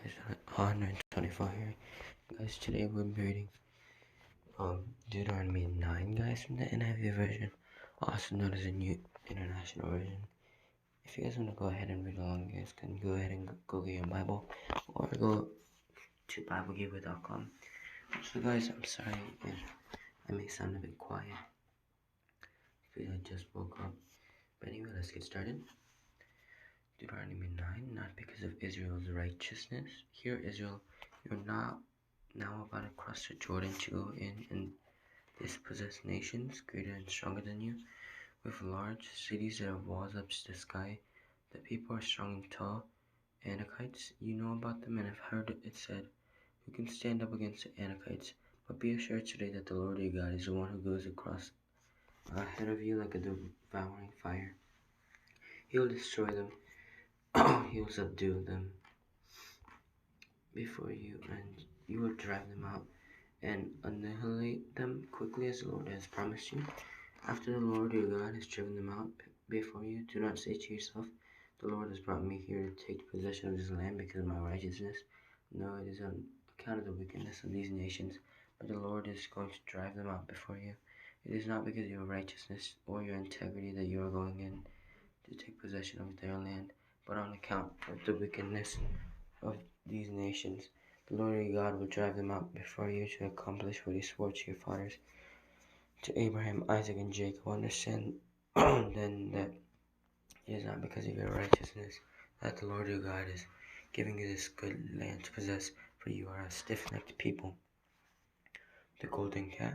Guys, 125 here. Guys, today we'll be reading Deuteronomy 9, guys, from the NIV version, also known as the New International Version. If you guys want to go ahead and read along, you guys can go ahead and go get your Bible or go to BibleGiver.com. So, guys, I'm sorry if I may sound a bit quiet because I just woke up. But anyway, let's get started. Deuteronomy 9, not because of Israel's righteousness. Hear, Israel, you're not now about to cross the Jordan to go in and dispossess nations greater and stronger than you, with large cities that have walls up to the sky. The people are strong and tall. Anakites, you know about them and have heard it said, who can stand up against the Anakites? But be assured today that the Lord your God is the one who goes across ahead of you like a devouring fire. He will destroy them. He will subdue them before you, and you will drive them out and annihilate them quickly as the Lord has promised you. After the Lord your God has driven them out before you, do not say to yourself, the Lord has brought me here to take possession of this land because of my righteousness. No, it is on account of the wickedness of these nations, but the Lord is going to drive them out before you. It is not because of your righteousness or your integrity that you are going in to take possession of their land, but on account of the wickedness of these nations. The Lord your God will drive them out before you to accomplish what he swore to your fathers, to Abraham, Isaac, and Jacob. Understand then that it is not because of your righteousness that the Lord your God is giving you this good land to possess, for you are a stiff-necked people. The golden calf.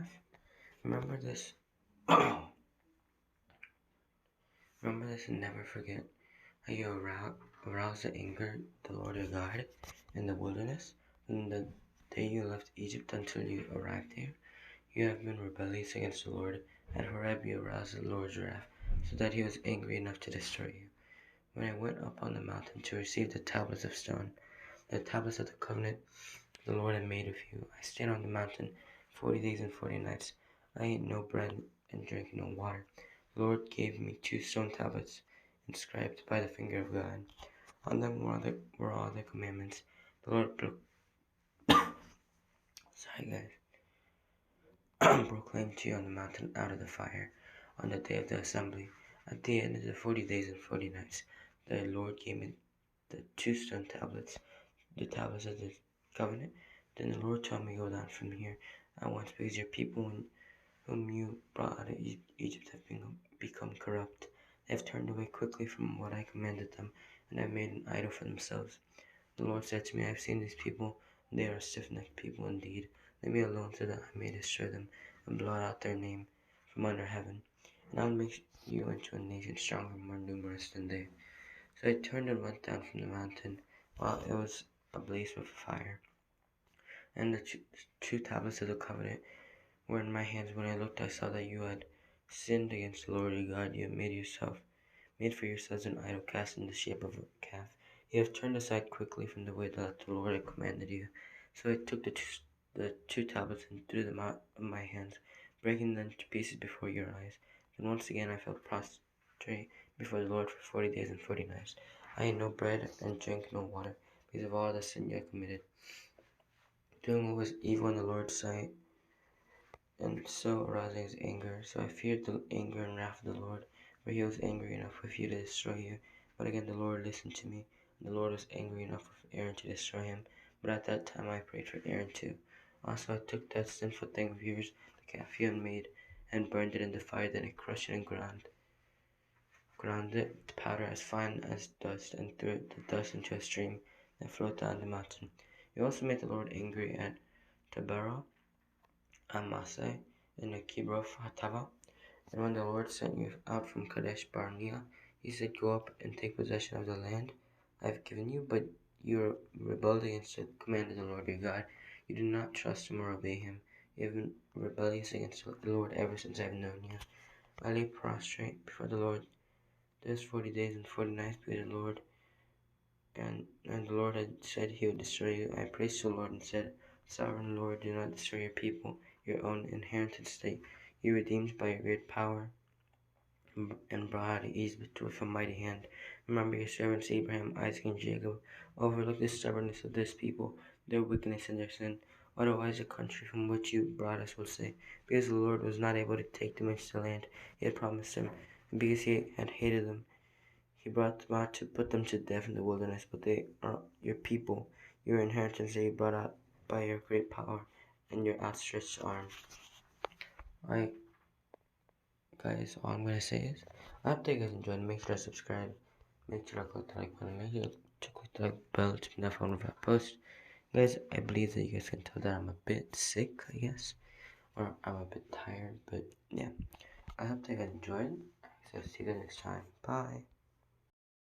Remember this. Remember this and never forget how you aroused the anger the Lord your God in the wilderness, from the day you left Egypt until you arrived here. You have been rebellious against the Lord. At Horeb you aroused the Lord's wrath, so that he was angry enough to destroy you. When I went up on the mountain to receive the tablets of stone, the tablets of the covenant the Lord had made with you, I stayed on the mountain 40 days and 40 nights. I ate no bread and drank no water. The Lord gave me 2 stone tablets, inscribed by the finger of God. On them were all the commandments the Lord proclaimed to you on the mountain out of the fire on the day of the assembly. At the end of the 40 days and 40 nights, the Lord gave me the 2 stone tablets, the tablets of the covenant. Then the Lord told me, go down from here at once, because your people whom you brought out of Egypt have become corrupt. They have turned away quickly from what I commanded them, and have made an idol for themselves. The Lord said to me, I have seen these people, they are a stiff-necked people indeed. Leave me alone so that I may destroy them and blot out their name from under heaven. And I will make you into a nation stronger and more numerous than they. So I turned and went down from the mountain while it was ablaze with fire. And the 2 tablets of the covenant were in my hands. When I looked, I saw that you had sinned against the Lord your God. You have made for yourselves an idol cast in the shape of a calf. You have turned aside quickly from the way that the Lord had commanded you. So I took the two tablets and threw them out of my hands, breaking them to pieces before your eyes. Then once again I fell prostrate before the Lord for 40 days and 40 nights. I ate no bread and drank no water, because of all the sin you had committed, doing what was evil in the Lord's sight, and so arousing his anger. So I feared the anger and wrath of the Lord, for he was angry enough with you to destroy you. But again the Lord listened to me, and the Lord was angry enough with Aaron to destroy him. But at that time I prayed for Aaron too. Also I took that sinful thing of yours, the calf you had made, and burned it in the fire. Then I crushed it and ground it to powder as fine as dust, and threw the dust into a stream that flowed down the mountain. You also made the Lord angry at Taberah, Amasai, and the Kibroth Hatava. And when the Lord sent you out from Kadesh Barnea, he said, go up and take possession of the land I have given you. But you rebelled against the command of the Lord your God. You do not trust him or obey him. You have been rebellious against the Lord ever since I have known you. I lay prostrate before the Lord those 40 days and 40 nights, because the Lord and the Lord had said he would destroy you. I praised the Lord and said, Sovereign Lord, do not destroy your people, your own inheritance that you redeemed by your great power. and brought out of Egypt with a mighty hand. Remember your servants Abraham, Isaac, and Jacob. Overlook the stubbornness of this people, their wickedness and their sin. Otherwise, the country from which you brought us will say, because the Lord was not able to take them into the land he had promised them, and because he had hated them, he brought them out to put them to death in the wilderness. But they are your people, your inheritance that you brought out by your great power and your outstretched arm. Alright, guys, all I'm gonna say is, I hope you guys enjoyed. Make sure to subscribe. Make sure to click the like button. Make sure to click the bell to be notified when I post. Guys, I believe that you guys can tell that I'm a bit sick, I guess, or I'm a bit tired. But yeah, I hope you guys enjoyed. So see you guys next time. Bye.